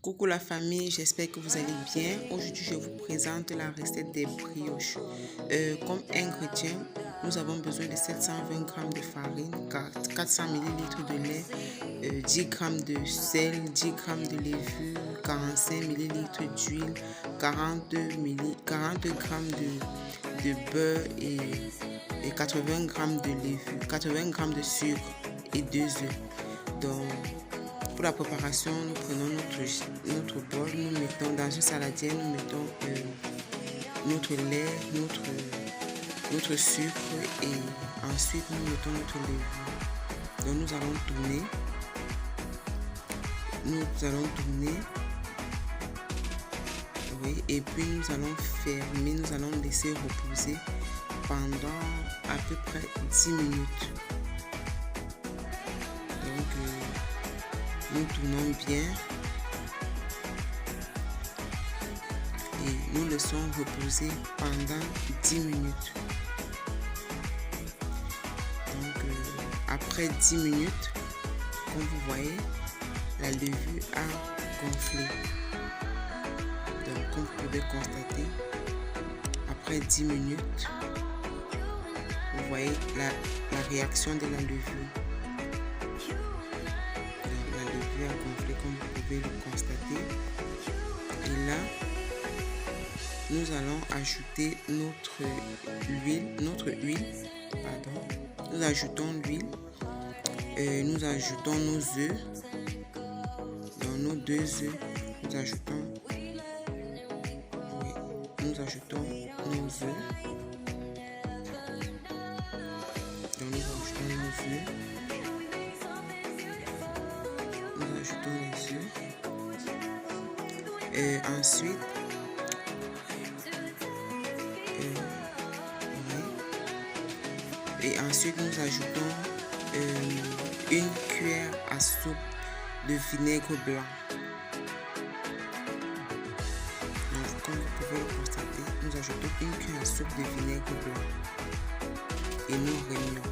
Coucou la famille, j'espère que vous allez bien. Aujourd'hui, je vous présente la recette des brioches. Comme ingrédients, nous avons besoin de 720 g de farine, 400 ml de lait, 10 g de sel, 10 g de levure, 45 ml d'huile, 40 g de beurre et 80 g de levure, 80 g de sucre et 2 œufs. Donc, pour la préparation, nous prenons notre bol, nous mettons dans une saladière, nous mettons notre lait, notre sucre et ensuite nous mettons notre levure. Donc nous allons tourner, oui, et puis nous allons fermer, nous allons laisser reposer pendant à peu près 10 minutes. Nous tournons bien et nous laissons reposer pendant 10 minutes. Donc après 10 minutes, comme vous voyez, la levure a gonflé. Donc comme vous pouvez constater, après 10 minutes, vous voyez la réaction de la levure. A gonflé comme vous pouvez le constater. Et là, nous allons ajouter notre huile. Nous ajoutons l'huile. Nous ajoutons nos œufs. Dans nos 2 œufs, nous ajoutons nos œufs. Donc nous ajoutons nos œufs. Nous ajoutons les œufs et ensuite nous ajoutons une cuillère à soupe de vinaigre blanc. Donc, comme vous pouvez le constater, nous ajoutons une cuillère à soupe de vinaigre blanc et nous remuons.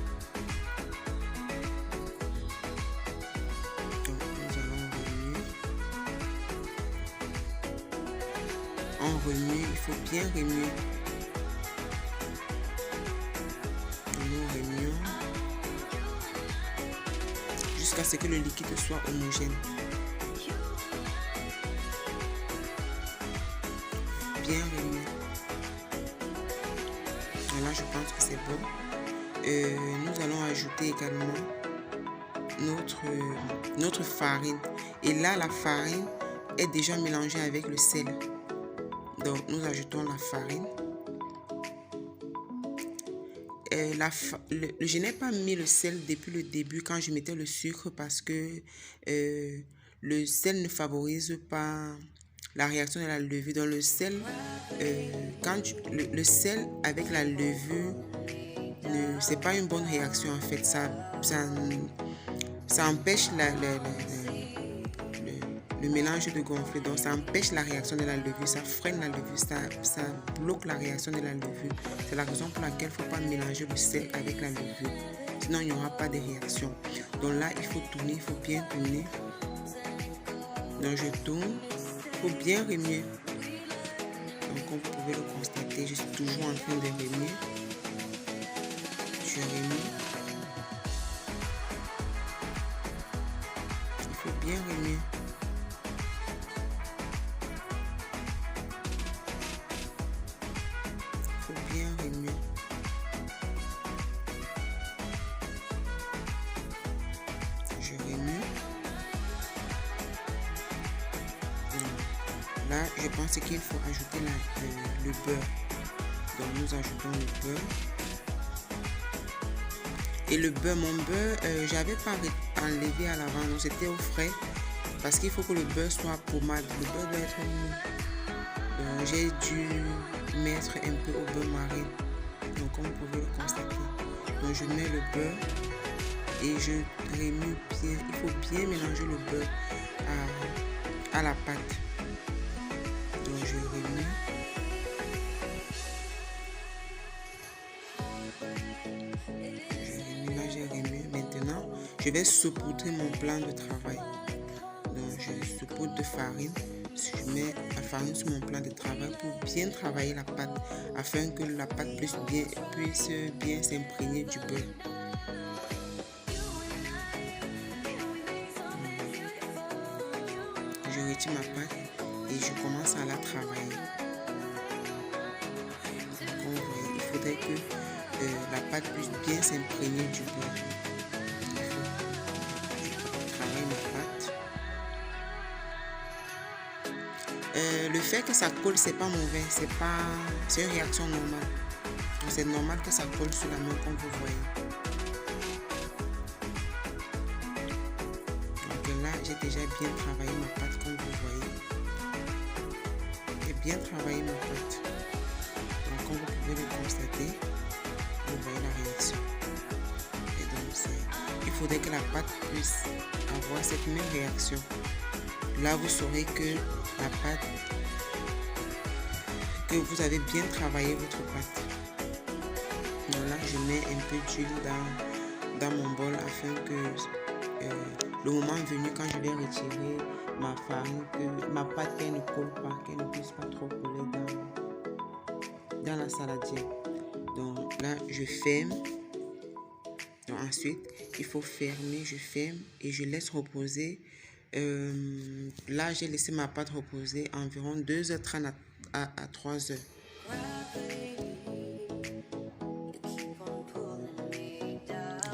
On remue, il faut bien remuer. Nous remuons jusqu'à ce que le liquide soit homogène. Bien remuer. Voilà, je pense que c'est bon. Nous allons ajouter également notre farine. Et là, la farine est déjà mélangée avec le sel. Donc, nous ajoutons la farine. Je n'ai pas mis le sel depuis le début quand je mettais le sucre parce que le sel ne favorise pas la réaction de la levure. Donc, le sel, le sel avec la levure, c'est pas une bonne réaction en fait. Ça empêche le mélange de gonfler, donc ça empêche la réaction de la levure, ça freine la levure, ça bloque la réaction de la levure. C'est la raison pour laquelle il ne faut pas mélanger le sel avec la levure, sinon il n'y aura pas de réaction. Donc là, il faut tourner, il faut bien tourner. Donc je tourne, il faut bien remuer. Donc comme vous pouvez le constater, je suis toujours en train de remuer. Je remue. Il faut bien remuer. Bien remuer. Je remue. Là, je pense qu'il faut ajouter le beurre. Donc, nous ajoutons le beurre. Et le beurre, mon beurre, j'avais pas enlevé à l'avant, donc c'était au frais. Parce qu'il faut que le beurre soit pommade. Le beurre doit être mou. Donc, j'ai dû mettre un peu au beurre marine. Donc comme vous pouvez le constater, donc je mets le beurre et je remue bien. Il faut bien mélanger le beurre à la pâte. Donc je remue. Là j'ai remué. Maintenant je vais saupoudrer mon plan de travail. Donc je saupoudre poudre de farine. Je mets la farine sur mon plan de travail pour bien travailler la pâte afin que la pâte puisse bien s'imprégner du beurre. Je retire ma pâte et je commence à la travailler. Comme vous voyez, il faudrait que la pâte puisse bien s'imprégner du beurre. Je travaille ma pâte. Le fait que ça colle, c'est pas mauvais, c'est une réaction normale. C'est normal que ça colle sur la main comme vous voyez. Donc là, j'ai déjà bien travaillé ma pâte comme vous voyez. J'ai bien travaillé ma pâte. Donc comme vous pouvez le constater, vous voyez la réaction. Et donc il faudrait que la pâte puisse avoir cette même réaction. Là, vous saurez que la pâte, que vous avez bien travaillé votre pâte. Donc là, je mets un peu d'huile dans mon bol afin que le moment venu, quand je vais retirer ma farine, que ma pâte qu'elle ne colle pas, qu'elle ne puisse pas trop coller dans la saladière. Donc là, je ferme. Donc ensuite, il faut fermer, je ferme et je laisse reposer. Là, j'ai laissé ma pâte reposer environ 2h30 à 3h.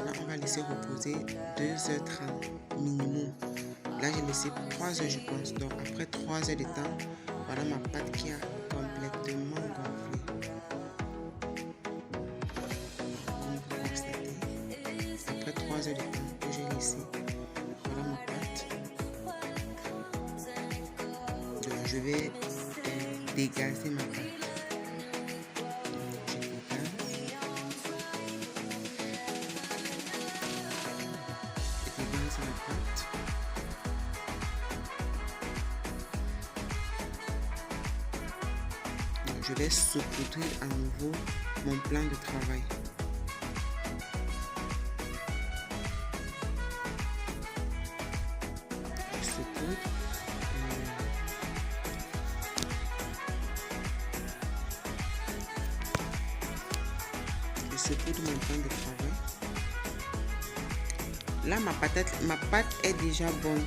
Là, on va laisser reposer 2h30 minimum. Là, j'ai laissé 3h, je pense. Donc, après 3h de temps, voilà ma pâte qui a complètement gonflé. Comme vous constatez, après 3h de temps que j'ai laissé, voilà ma pâte. Donc, je vais dégazer ma pâte. Je vais saupoudrer à nouveau mon plan de travail. Je saupoudre. Je saupoudre mon plan de travail. Là, ma pâte est déjà bonne.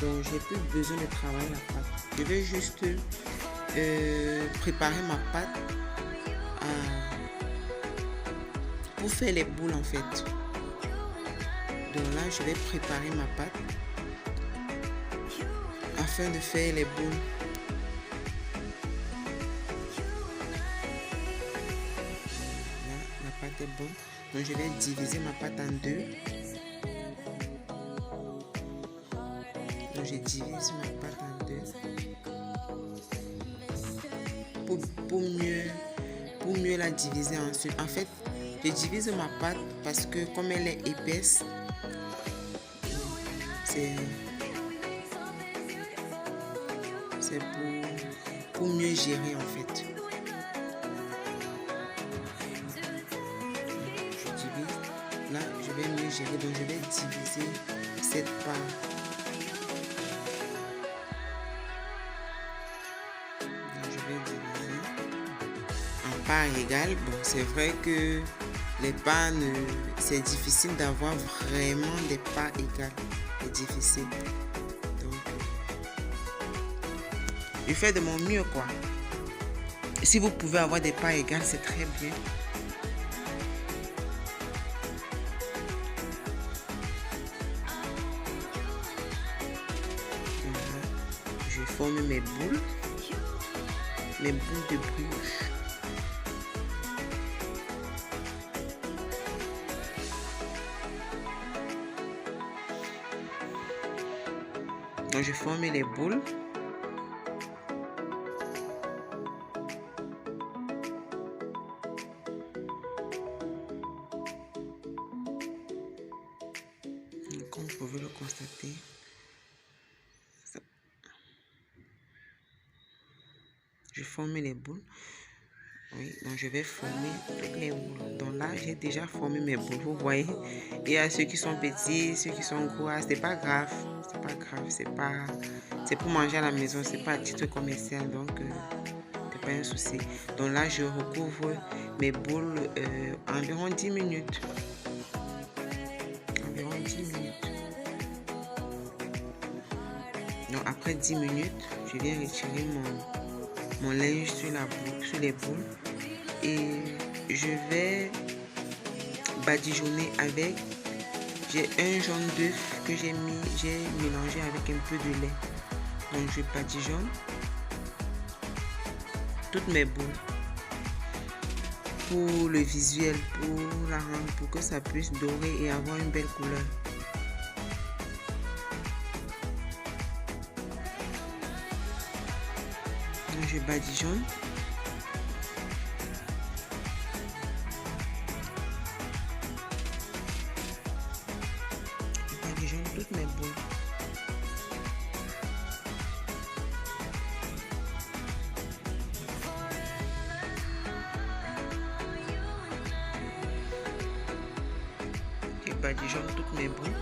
Donc, j'ai plus besoin de travailler la pâte. Je vais juste préparer ma pâte pour faire les boules en fait. Donc là, je vais préparer ma pâte afin de faire les boules. Là, la pâte est bonne. Donc je vais diviser ma pâte en deux. Donc je divise ma pâte en deux. Pour mieux la diviser ensuite. En fait, je divise ma pâte parce que comme elle est épaisse, c'est pour mieux gérer en fait. Je divise. Là, je vais mieux gérer. Donc, je vais diviser cette part. Égale. Bon, c'est vrai que les parts, c'est difficile d'avoir vraiment des parts égales. C'est difficile. Donc, je fais de mon mieux, quoi. Si vous pouvez avoir des parts égales, c'est très bien. Je forme mes boules de brioche. Donc, je forme les boules. Comme vous pouvez le constater, je forme les boules. Oui, donc je vais former toutes mes boules. Donc là, j'ai déjà formé mes boules. Vous voyez, il y a ceux qui sont petits, ceux qui sont gros. C'est pas grave. C'est pas grave. C'est pour manger à la maison. C'est pas à titre commercial. Donc, c'est pas un souci. Donc là, je recouvre mes boules environ 10 minutes. Environ 10 minutes. Donc après 10 minutes, je viens retirer mon linge sur les boules et je vais badigeonner avec. J'ai un jaune d'œuf que j'ai mélangé avec un peu de lait. Donc je badigeonne toutes mes boules pour le visuel, pour la rendre, pour que ça puisse dorer et avoir une belle couleur. Donc je badigeonne. Je badigeonne toutes mes boules. Je badigeonne toutes mes boules.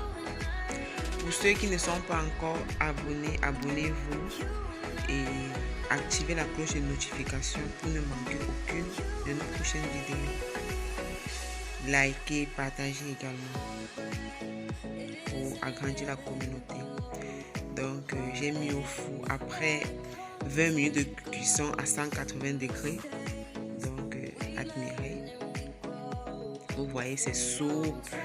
Pour ceux qui ne sont pas encore abonnés, abonnez-vous et activez la cloche de notification pour ne manquer aucune de nos prochaines vidéos. Likez, partagez également pour agrandir la communauté. Donc j'ai mis au four après 20 minutes de cuisson à 180 degrés. Donc admirez. Vous voyez, c'est souple.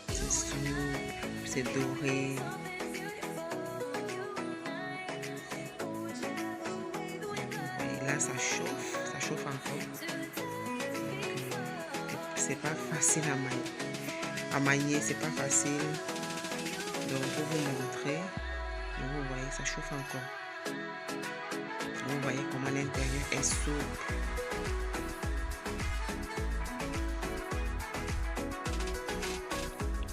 C'est souple, c'est doré. Là ça chauffe encore. C'est pas facile à manier, c'est pas facile. Donc pour vous montrer, vous voyez, ça chauffe encore. Vous voyez comment l'intérieur est souple.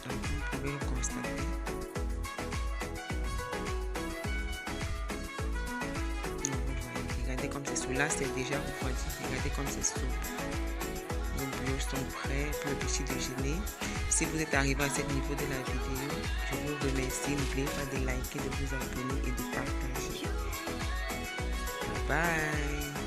Donc vous pouvez le constater. Regardez comme c'est souple. Là, c'est déjà refroidi. Regardez comme c'est souple. Nos brioches sont prêts pour le petit déjeuner. Si vous êtes arrivé à ce niveau de la vidéo, je vous remercie. N'oubliez pas de liker, de vous abonner et de partager. Bye bye.